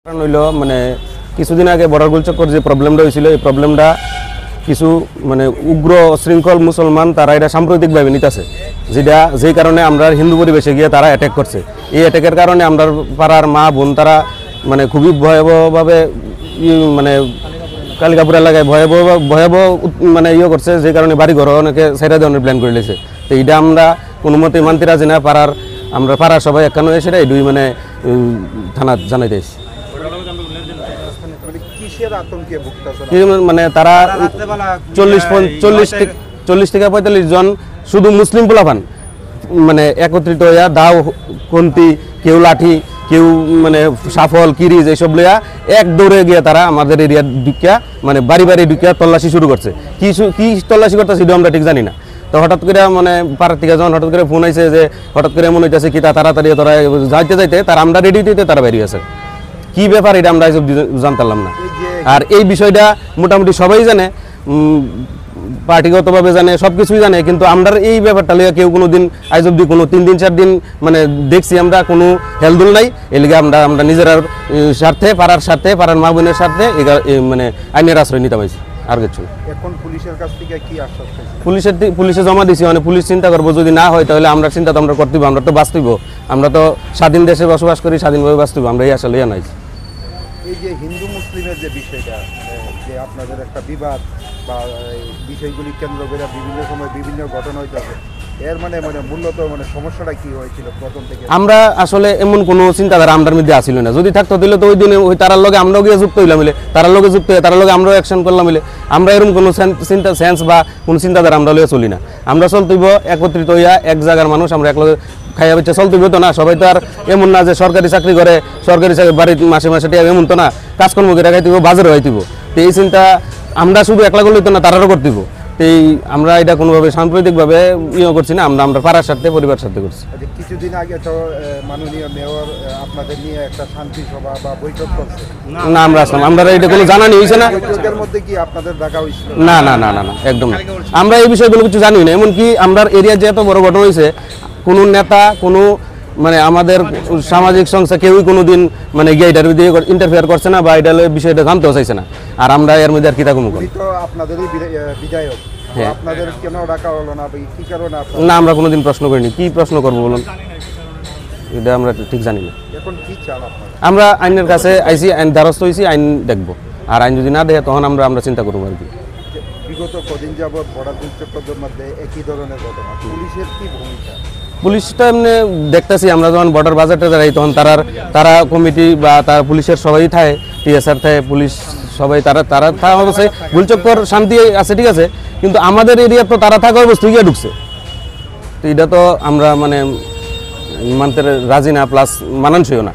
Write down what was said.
কারণ হইল মানে কিছুদিন আগে বর্ডার গোলচক্কর যে প্রবলেমটা হয়েছিল এই প্রবলেমটা কিছু মানে উগ্র শৃঙ্খল মুসলমান তারা এটা সাম্প্রতিকভাবে নিতেছে যেই কারণে আমরা হিন্দু পরিবেশে গিয়ে তারা অ্যাটাক করছে। এই অ্যাটাকের কারণে আমরা পাড়ার মা বোন তারা মানে খুবই ভয়াবহভাবে মানে কালিকাপুর এলাকায় ভয়াবহ মানে করছে, যে কারণে বাড়ি ঘর অনেকে সাইডা দেওয়ার প্ল্যান করে লেছে। তো এটা আমরা কোনো মতে মানতে রাজি না, আমরা পাড়ার সবাই একান্ন এসে এটাই দুই মানে থানা জানাইতে এসেছি। মানে তারা 40 থেকে 45 জন শুধু মুসলিম পোলাপান মানে একত্রিত হইয়া দাও কন্তি কেউ লাঠি কেউ মানে সাফল কিরিজ এইসব লইয়া এক দৌড়ে গিয়ে তারা আমাদের এরিয়ার ঢুকিয়া মানে বাড়ি বাড়ি ঢুকিয়া তল্লাশি শুরু করছে। কি তল্লাশি করতেছে সেটা আমরা ঠিক জানি না। তো হঠাৎ করে মানে পাড়ার থেকে যখন হঠাৎ করে ফোন আইছে যে হঠাৎ করে এমন হইতেছে কি তাড়াতাড়ি তোরা যাইতে তারা আমরা রেডি দিতে তারা বেরিয়ে গেছে। কি ব্যাপার এটা আমরা এইসব জানতাম না। আর এই বিষয়টা মোটামুটি সবাই জানে, পার্টিগতভাবে জানে, সব কিছুই জানে, কিন্তু আমরা এই ব্যাপারটা লিয়ে কেউ কোনো দিন আজ অব্দি কোনো 3 দিন 4 দিন মানে দেখছি আমরা কোনো হেলদুল নাই। এলিগে আমরা নিজের স্বার্থে পাড়ার স্বার্থে পাড়ার মা বোনের স্বার্থে মানে আইনের আশ্রয় নিতে পারছি আর কিছু। এখন পুলিশের কাছ থেকে কি আশ্বাস পাইছেন? পুলিশে জমা দিছি, মানে পুলিশ চিন্তা করবো যদি না হয় তাহলে আমরা চিন্তা তো আমরা করতেইব, আমরা তো বাঁচতেইব, আমরা তো স্বাধীন দেশে বসবাস করি, স্বাধীনভাবে বাঁচতেইব, আমরা এই আশা লইয়া নাই। এই যে হিন্দু মুসলিমের যে বিষয়টা যে আপনাদের একটা বিবাদ বা বিষয়গুলি কেন্দ্র করে বিভিন্ন সময় বিভিন্ন ঘটনা হইতেছে, এর মানে মূলত সমস্যাটা কি হয়েছিল প্রথম থেকে? আমরা আসলে এমন কোনো চিন্তাধারা আমাদের মধ্যে আসিল না। যদি থাকতো তাহলে তো ওই দিনে ওই তারার লগে আমরাও গিয়ে যুক্ত হইলাম মিলে, তারার লগে যুক্ত হয়ে তারার লগে আমরাও অ্যাকশন করলাম মিলে। আমরা এরকম কোনো সেন্স বা কোনো চিন্তাধারা আমরা লইয়া চলি না। আমরা চলতেইব একত্রিত হইয়া এক জায়গার মানুষ, আমরা একলগে খাইয়া বেচে চলতেইব তো না। সবাই তো আর এমন না যে সরকারি চাকরি করে সরকারি চাকরি বাড়ির মাসে মাসে টিয়া, এমন তো না। কাজকর্ম করে খাইতেইব, বাজারে হইতেইব। তো এই চিন্তা আমরা শুধু একলা করলেই তো না, তারারও করতেইব। এই আমরা এটা কোনোভাবে সাম্প্রতিকভাবে করছি না, আমরা পাড়ার সাথে পরিবার সাথে করছি। কিছুদিন আগে তো মাননীয় মেয়র আপনাদের নিয়ে একটা শান্তি সভা বা বৈঠক করছে না, আমরা আসলাম, আমরা এটা কোনো জানানি হয়েছে না। বৈঠকের মধ্যে কি আপনাদের দেখা হয়েছিল? না না না না না, একদম না। আমরা এই বিষয়ে কোনো কিছু জানি না। এমনকি আমরা এরিয়ার যে এত বড় ঘটনা হয়েছে, কোনো নেতা কোনো মানে আমাদের সামাজিক সংস্থা কেউই কোনোদিন মানে গিয়ে এটার দিয়ে ইন্টারফেয়ার করছে না বা এটার বিষয়টা জানতেও চাইছে না। আর আমরা এর মধ্যে আর কি থাকুন আপনাদেরই বিধায়ক, আপনাদের কেন ডাকা হলো না, কি কারণে? না, আমরা কোনোদিন প্রশ্ন করিনি। কি প্রশ্ন করবো বলুন, এটা আমরা ঠিক জানি না। এখন কি চান আপনারা? আমরা আইনের কাছে আইসি, আইন দ্বারস্থ হয়েছি, আইন দেখবো। আর আইন যদি না দেখে তখন আমরা চিন্তা করবো আর কি। বিগত কদিন যাবৎ বর্ডার গোলচক্করের মধ্যে একই ধরনের ঘটনা, পুলিশের কি ভূমিকা? পুলিশটা এমনি দেখতেছি, আমরা যখন বর্ডার বাজারটা যাই তখন তারা কমিটি বা তার পুলিশের সবাই থাকে, টিএসআর থাকে, পুলিশ সবাই তারা থাকা অবস্থায় গোলচক্কর শান্তি আছে, ঠিক আছে, কিন্তু আমাদের এরিয়া তো তারা থাকা অবস্থায় গিয়ে ঢুকছে। তো এটা তো আমরা মানে মানতে রাজি না, প্লাস মানানসইও না।